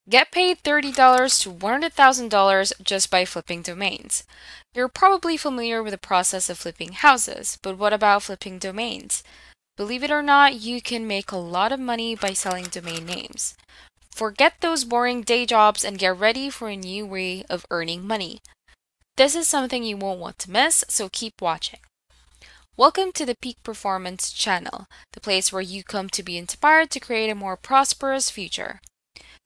Get paid $30 to $100,000 just by flipping domains. You're probably familiar with the process of flipping houses, but what about flipping domains? Believe it or not, you can make a lot of money by selling domain names. Forget those boring day jobs and get ready for a new way of earning money. This is something you won't want to miss, so keep watching. Welcome to the Peak Performance channel, the place where you come to be inspired to create a more prosperous future.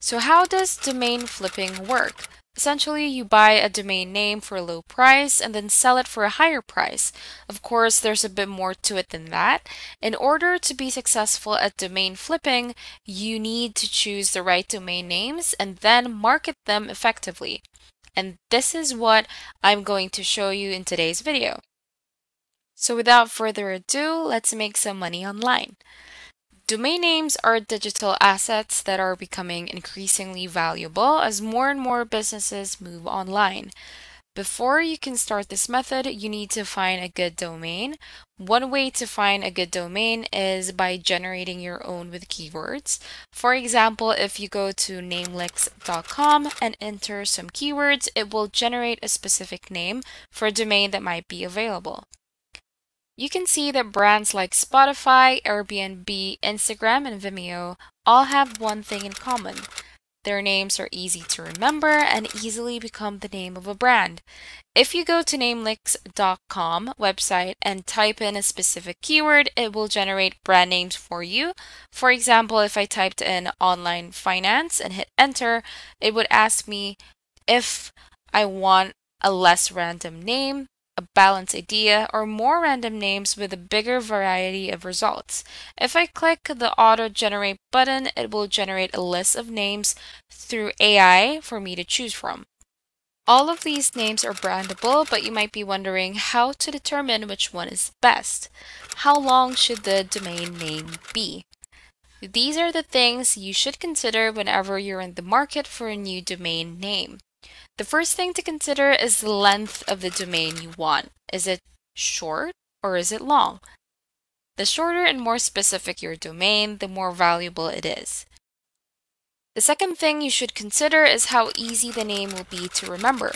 So how does domain flipping work? Essentially, you buy a domain name for a low price and then sell it for a higher price. Of course, there's a bit more to it than that. In order to be successful at domain flipping, you need to choose the right domain names and then market them effectively. And this is what I'm going to show you in today's video. So without further ado, let's make some money online. Domain names are digital assets that are becoming increasingly valuable as more and more businesses move online. Before you can start this method, you need to find a good domain. One way to find a good domain is by generating your own with keywords. For example, if you go to Namelix.com and enter some keywords, it will generate a specific name for a domain that might be available. You can see that brands like Spotify, Airbnb, Instagram, and Vimeo all have one thing in common. Their names are easy to remember and easily become the name of a brand. If you go to Namelix.com website and type in a specific keyword, it will generate brand names for you. For example, if I typed in online finance and hit enter, it would ask me if I want a less random name, a balanced idea, or more random names with a bigger variety of results. If I click the auto generate button, it will generate a list of names through AI for me to choose from. All of these names are brandable, but you might be wondering how to determine which one is best. How long should the domain name be? These are the things you should consider whenever you're in the market for a new domain name. The first thing to consider is the length of the domain you want. Is it short or is it long? The shorter and more specific your domain, the more valuable it is. The second thing you should consider is how easy the name will be to remember.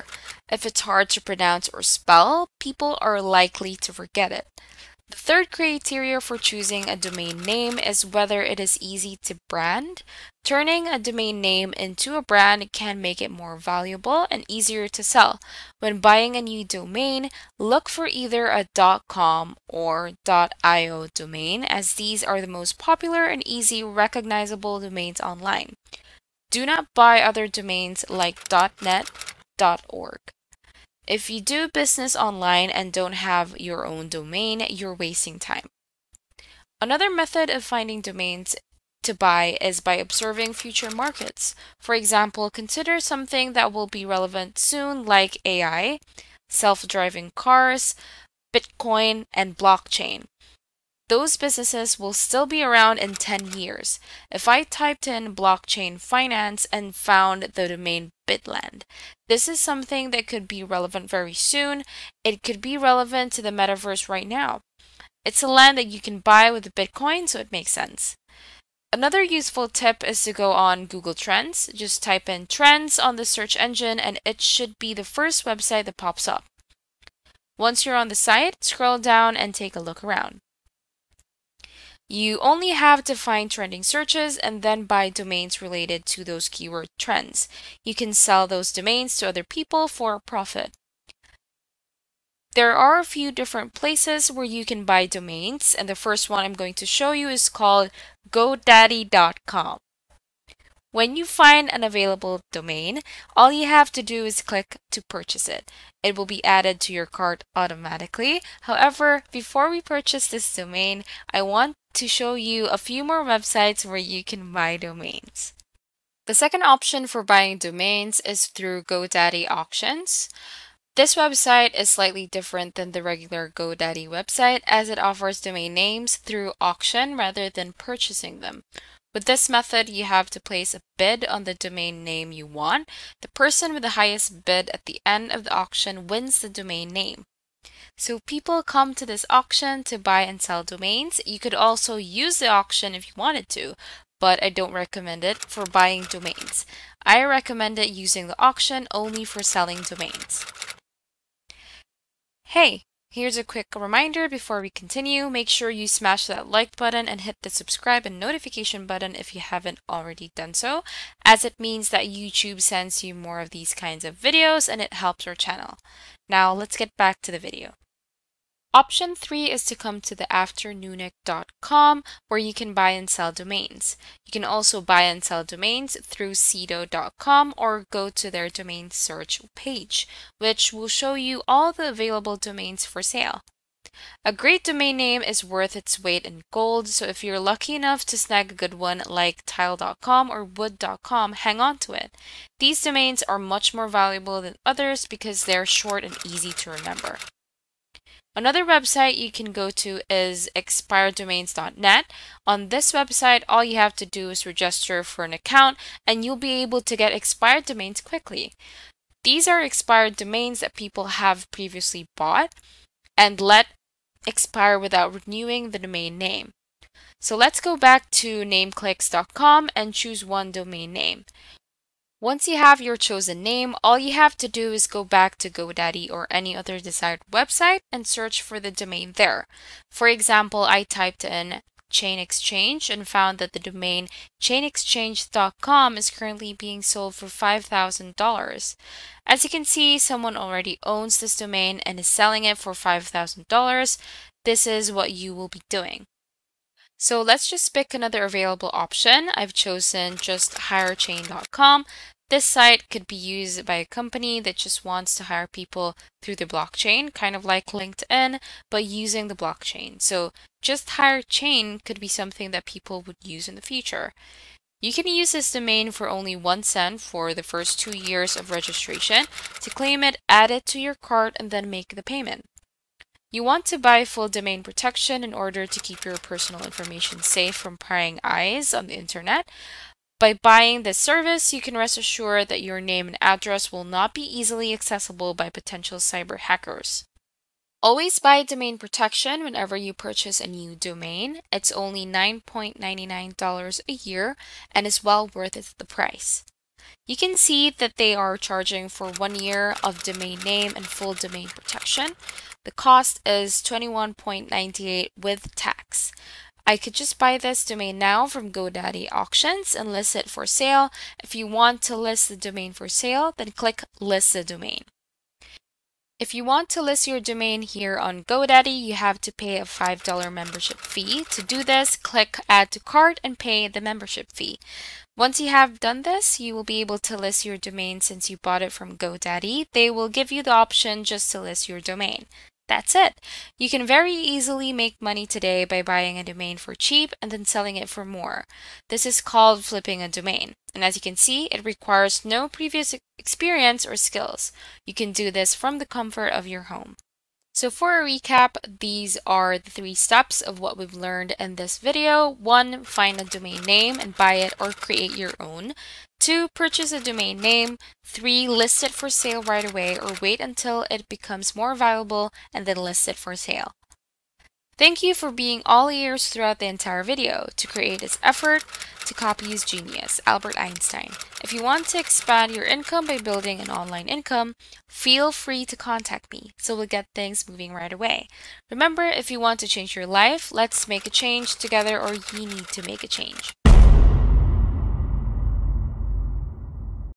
If it's hard to pronounce or spell, people are likely to forget it. The third criteria for choosing a domain name is whether it is easy to brand. Turning a domain name into a brand can make it more valuable and easier to sell. When buying a new domain, look for either a .com or .io domain, as these are the most popular and easy recognizable domains online. Do not buy other domains like .net, .org. If you do business online and don't have your own domain, you're wasting time. Another method of finding domains to buy is by observing future markets. For example, consider something that will be relevant soon like AI, self-driving cars, Bitcoin, and blockchain. Those businesses will still be around in 10 years. If I typed in blockchain finance and found the domain Bitland, this is something that could be relevant very soon. It could be relevant to the metaverse right now. It's a land that you can buy with Bitcoin, so it makes sense. Another useful tip is to go on Google Trends. Just type in trends on the search engine and it should be the first website that pops up. Once you're on the site, scroll down and take a look around. You only have to find trending searches and then buy domains related to those keyword trends. You can sell those domains to other people for a profit. There are a few different places where you can buy domains, and the first one I'm going to show you is called GoDaddy.com. When you find an available domain, all you have to do is click to purchase it. It will be added to your cart automatically. However, before we purchase this domain, I want to show you a few more websites where you can buy domains. The second option for buying domains is through GoDaddy Auctions. This website is slightly different than the regular GoDaddy website as it offers domain names through auction rather than purchasing them. With this method, you have to place a bid on the domain name you want. The person with the highest bid at the end of the auction wins the domain name. So people come to this auction to buy and sell domains. You could also use the auction if you wanted to, but I don't recommend it for buying domains. I recommend it using the auction only for selling domains. Hey, here's a quick reminder before we continue. Make sure you smash that like button and hit the subscribe and notification button if you haven't already done so, as it means that YouTube sends you more of these kinds of videos and it helps our channel. Now let's get back to the video. Option 3 is to come to the afternoonic.com where you can buy and sell domains. You can also buy and sell domains through cedo.com or go to their domain search page, which will show you all the available domains for sale. A great domain name is worth its weight in gold, so if you're lucky enough to snag a good one like tile.com or wood.com, hang on to it. These domains are much more valuable than others because they're short and easy to remember. Another website you can go to is expireddomains.net. On this website, all you have to do is register for an account and you'll be able to get expired domains quickly. These are expired domains that people have previously bought and let expire without renewing the domain name. So let's go back to nameclicks.com and choose one domain name. Once you have your chosen name, all you have to do is go back to GoDaddy or any other desired website and search for the domain there. For example, I typed in Chain Exchange and found that the domain chainexchange.com is currently being sold for $5,000. As you can see, someone already owns this domain and is selling it for $5,000. This is what you will be doing. So let's just pick another available option. I've chosen just hirechain.com. This site could be used by a company that just wants to hire people through the blockchain, kind of like LinkedIn, but using the blockchain. So just hire chain could be something that people would use in the future. You can use this domain for only 1 cent for the first 2 years of registration. To claim it, add it to your cart and then make the payment. You want to buy full domain protection in order to keep your personal information safe from prying eyes on the internet. By buying this service, you can rest assured that your name and address will not be easily accessible by potential cyber hackers. Always buy domain protection whenever you purchase a new domain. It's only $9.99 a year and is well worth the price. You can see that they are charging for 1 year of domain name and full domain protection. The cost is $21.98 with tax. I could just buy this domain now from GoDaddy Auctions and list it for sale. If you want to list the domain for sale, then click List the Domain. If you want to list your domain here on GoDaddy, you have to pay a $5 membership fee. To do this, click Add to Cart and pay the membership fee. Once you have done this, you will be able to list your domain since you bought it from GoDaddy. They will give you the option just to list your domain. That's it. You can very easily make money today by buying a domain for cheap and then selling it for more. This is called flipping a domain. And as you can see, it requires no previous experience or skills. You can do this from the comfort of your home. So for a recap, these are the 3 steps of what we've learned in this video. 1, find a domain name and buy it or create your own. 2, purchase a domain name. 3, list it for sale right away or wait until it becomes more valuable and then list it for sale. Thank you for being all ears throughout the entire video. To create this effort, to copy is genius, Albert Einstein. If you want to expand your income by building an online income, feel free to contact me so we'll get things moving right away. Remember, if you want to change your life, let's make a change together or you need to make a change.